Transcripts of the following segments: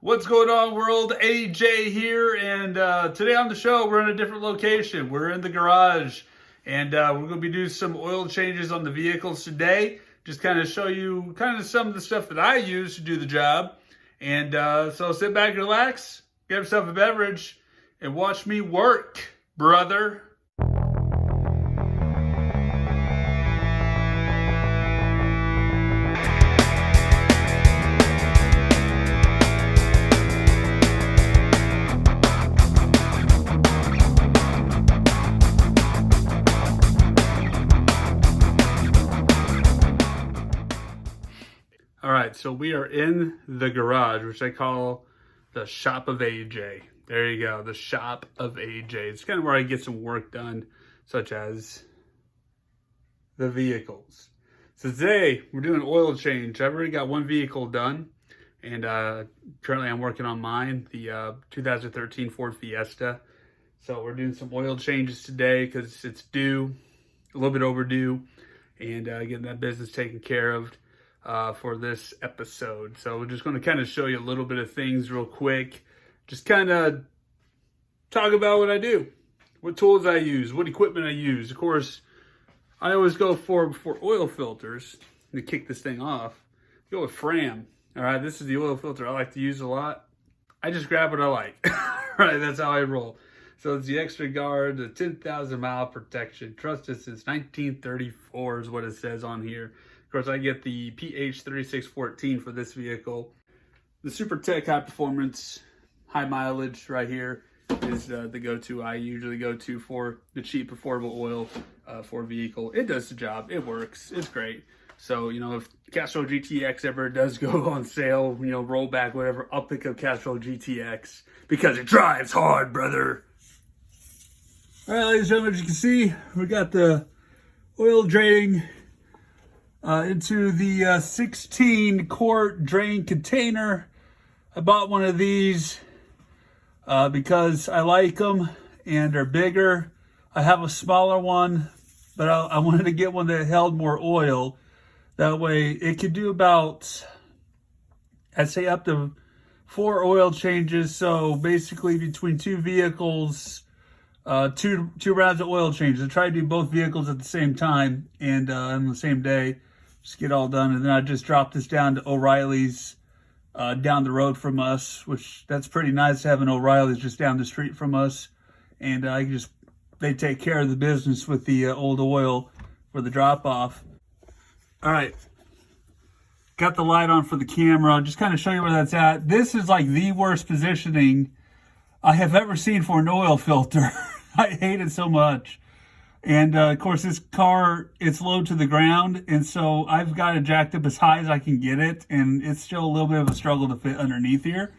What's going on, world? AJ here, and today on the show, we're in a different location. We're in the garage, and we're going to be doing some oil changes on the vehicles today. Just kind of show you kind of some of the stuff that I use to do the job. And so sit back and relax, get yourself a beverage, and watch me work, brother. All right, so we are in the garage, which I call the shop of AJ. There you go, the shop of AJ. It's kind of where I get some work done, such as the vehicles. So today, we're doing an oil change. I've already got one vehicle done, and currently I'm working on mine, the 2013 Ford Fiesta. So we're doing some oil changes today because it's due, a little bit overdue, and getting that business taken care of for this episode. So we're just going to kind of show you a little bit of things real quick. Just kind of talk about what I do, what tools I use, what equipment I use. Of course, I always go for oil filters to kick this thing off. Go with Fram. All right, this is the oil filter I like to use a lot. I just grab what I like. Right, that's how I roll. So it's the Extra-Guard, the 10,000 mile protection. Trusted since 1934 is what it says on here. Of course, I get the PH3614 for this vehicle. The SuperTech High Performance, High Mileage right here is the go-to I usually go to for the cheap, affordable oil for a vehicle. It does the job. It works. It's great. So, you know, if Castrol GTX ever does go on sale, you know, rollback, whatever, I'll pick up Castrol GTX because it drives hard, brother. All right, ladies and gentlemen, as you can see, we got the oil draining into the 16 quart drain container. I bought one of these because I like them and they're bigger. I have a smaller one, but I wanted to get one that held more oil. That way it could do about, I'd say up to 4 oil changes. So basically between two vehicles, two rounds of oil changes. I try to do both vehicles at the same time and on the same day. Just get all done, and then I just dropped this down to O'Reilly's down the road from us, which that's pretty nice having O'Reilly's just down the street from us, and they take care of the business with the old oil for the drop off. All right, got the light on for the camera. I'll just kind of show you where that's at. This is like the worst positioning I have ever seen for an oil filter. I hate it so much. And of course, this car, it's low to the ground, and so I've got it jacked up as high as I can get it, and it's still a little bit of a struggle to fit underneath here.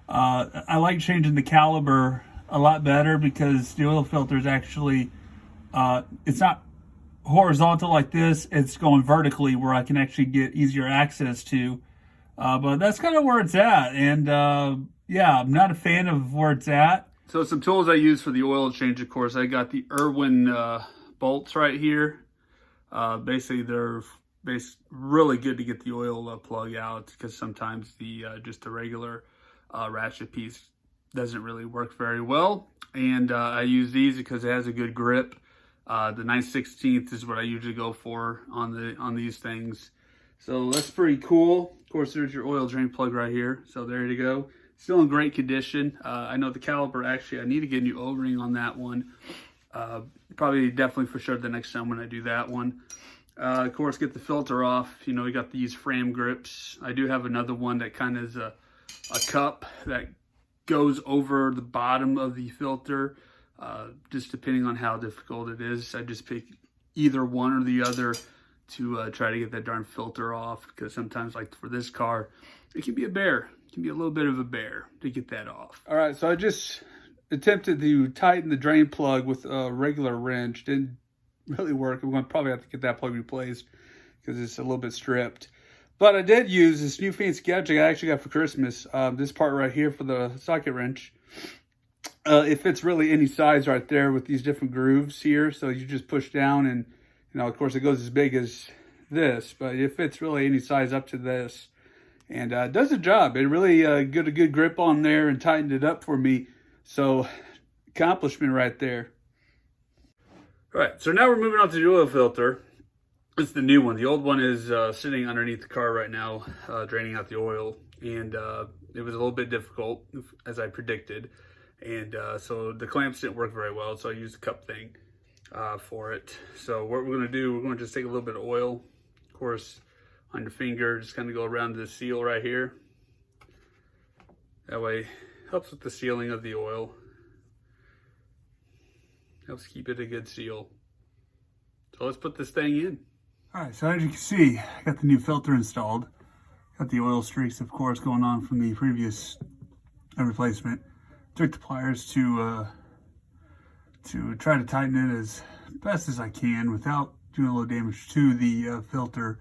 I like changing the caliber a lot better because the oil filter is actually, it's not horizontal like this, it's going vertically where I can actually get easier access to. But that's kind of where it's at, and yeah, I'm not a fan of where it's at. So some tools I use for the oil change, of course, I got the Irwin bolts right here. Basically, they're really good to get the oil plug out because sometimes the just the regular ratchet piece doesn't really work very well. And I use these because it has a good grip. The 9/16 is what I usually go for on these things. So that's pretty cool. Of course, there's your oil drain plug right here. So there you go. Still in great condition. I know the caliper, actually, I need to get a new O-ring on that one. Probably definitely for sure the next time when I do that one. Of course, get the filter off. You know, we got these Fram grips. I do have another one that kind of is a cup that goes over the bottom of the filter. Just depending on how difficult it is. I just pick either one or the other to try to get that darn filter off. Because sometimes, like for this car, it can be a bear. It can be a little bit of a bear to get that off. All right, so I just attempted to tighten the drain plug with a regular wrench. Didn't really work. I'm going to probably have to get that plug replaced because it's a little bit stripped. But I did use this new fancy gadget I actually got for Christmas. This part right here for the socket wrench. It fits really any size right there with these different grooves here. So you just push down and, you know, of course it goes as big as this, but it fits really any size up to this. and does the job. It really got a good grip on there and tightened it up for me. So accomplishment right there. All right, so now we're moving on to the oil filter. It's the new one. The old one is sitting underneath the car right now, draining out the oil, and it was a little bit difficult, as I predicted, and so the clamps didn't work very well, so I used the cup thing for it. So what we're going to do, we're going to just take a little bit of oil, of course, on your finger, just kind of go around the seal right here. That way, helps with the sealing of the oil. Helps keep it a good seal. So let's put this thing in. All right, so as you can see, I got the new filter installed. Got the oil streaks, of course, going on from the previous replacement. Took the pliers to try to tighten it as best as I can without doing a little damage to the filter.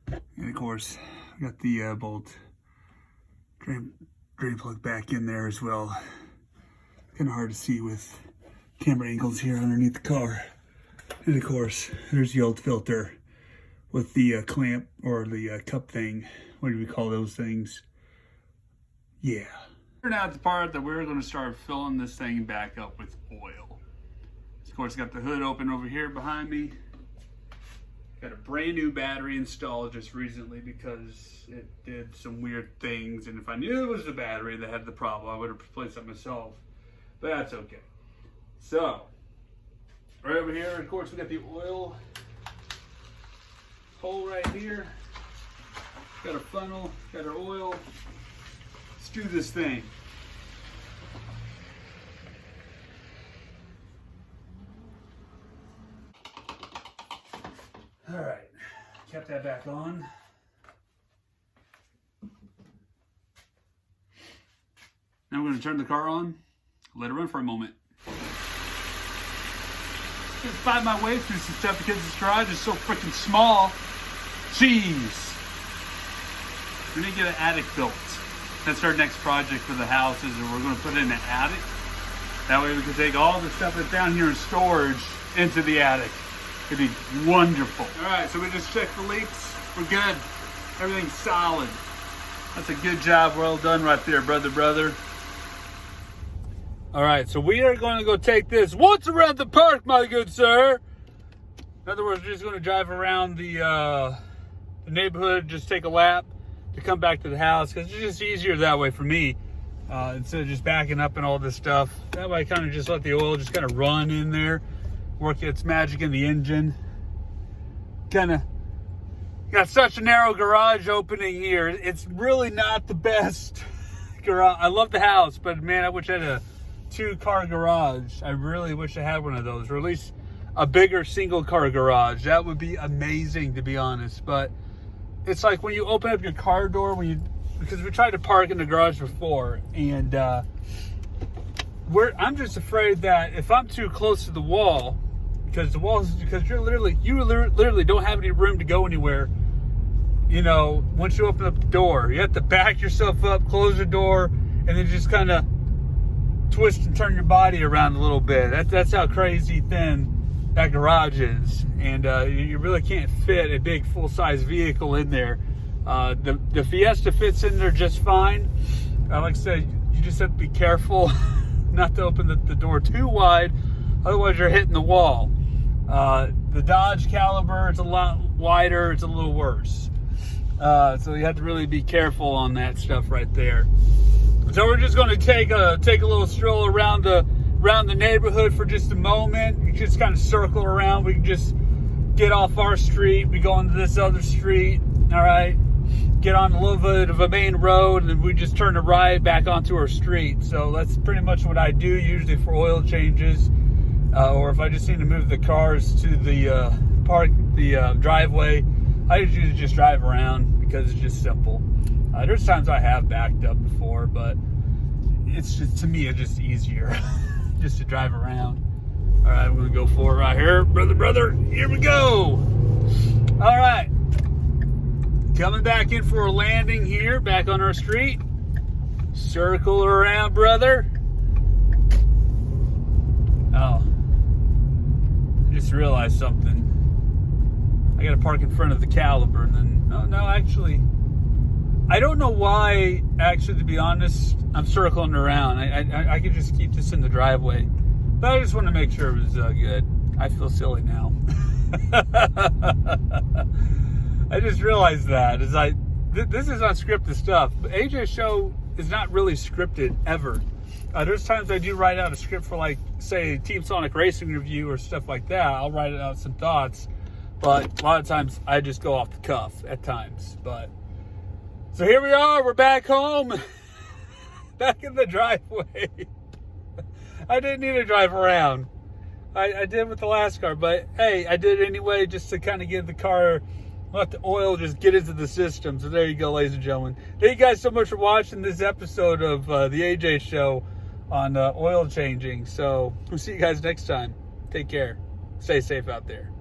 And of course, I got the bolt drain plug back in there as well. Kind of hard to see with camera angles here underneath the car. And of course, there's the old filter with the clamp or the cup thing. What do we call those things? Yeah. We're now at the part that we're going to start filling this thing back up with oil. Of course, got the hood open over here behind me. Got a brand new battery installed just recently because it did some weird things. And if I knew it was the battery that had the problem, I would have replaced it myself. But that's okay. So, right over here, of course, we got the oil hole right here. Got our funnel, got our oil. Let's do this thing. All right, kept that back on. Now we're going to turn the car on, let it run for a moment. Just find my way through some stuff because this garage is so freaking small. Jeez. We need to get an attic built. That's our next project for the house, is that we're going to put in an attic. That way we can take all the stuff that's down here in storage into the attic. It'd be wonderful. All right, so we just checked the leaks. We're good. Everything's solid. That's a good job. Well done right there, brother. All right, so we are going to go take this once around the park, my good sir. In other words, we're just going to drive around the neighborhood, just take a lap to come back to the house, because it's just easier that way for me, instead of just backing up and all this stuff. That way I kind of just let the oil just kind of run in there, work its magic in the engine. Kind of got such a narrow garage opening here. It's really not the best garage. I love the house, but man, I wish I had a 2-car garage. I really wish I had one of those, or at least a bigger single-car garage. That would be amazing, to be honest. But it's like when you open up your car door, because we tried to park in the garage before, and I'm just afraid that if I'm too close to the wall, because you literally don't have any room to go anywhere. You know, once you open up the door, you have to back yourself up, close the door, and then just kind of twist and turn your body around a little bit. That's how crazy thin that garage is, and you really can't fit a big full-size vehicle in there. The Fiesta fits in there just fine. Like I said, you just have to be careful not to open the door too wide, otherwise you're hitting the wall. The Dodge Caliber, it's a lot wider, it's a little worse. So you have to really be careful on that stuff right there. So we're just going to take a little stroll around the neighborhood for just a moment. You just kind of circle around. We can just get off our street. We go into this other street. All right. Get on a little bit of a main road, and then we just turn to right back onto our street. So that's pretty much what I do usually for oil changes, or if I just need to move the cars to the driveway. I usually just drive around because it's just simple. There's times I have backed up before, but it's just, to me, it's just easier just to drive around. All right, we're gonna go for it right here, brother. Here we go. All right, coming back in for a landing here, back on our street. Circle around, brother. Oh, I just realized something. I gotta park in front of the Caliber, and then, no, actually, I don't know why, actually, to be honest, I'm circling around. I could just keep this in the driveway. But I just want to make sure it was good. I feel silly now. I just realized that. This is unscripted stuff. But AJ's show is not really scripted, ever. There's times I do write out a script for, like, say, Team Sonic Racing review or stuff like that. I'll write out some thoughts. But a lot of times, I just go off the cuff at times. But so here we are. We're back home. Back in the driveway. I didn't need to drive around. I did with the last car. But, hey, I did it anyway just to kind of give the car, let the oil just get into the system. So there you go, ladies and gentlemen. Thank you guys so much for watching this episode of the AJ Show on oil changing. So we'll see you guys next time. Take care. Stay safe out there.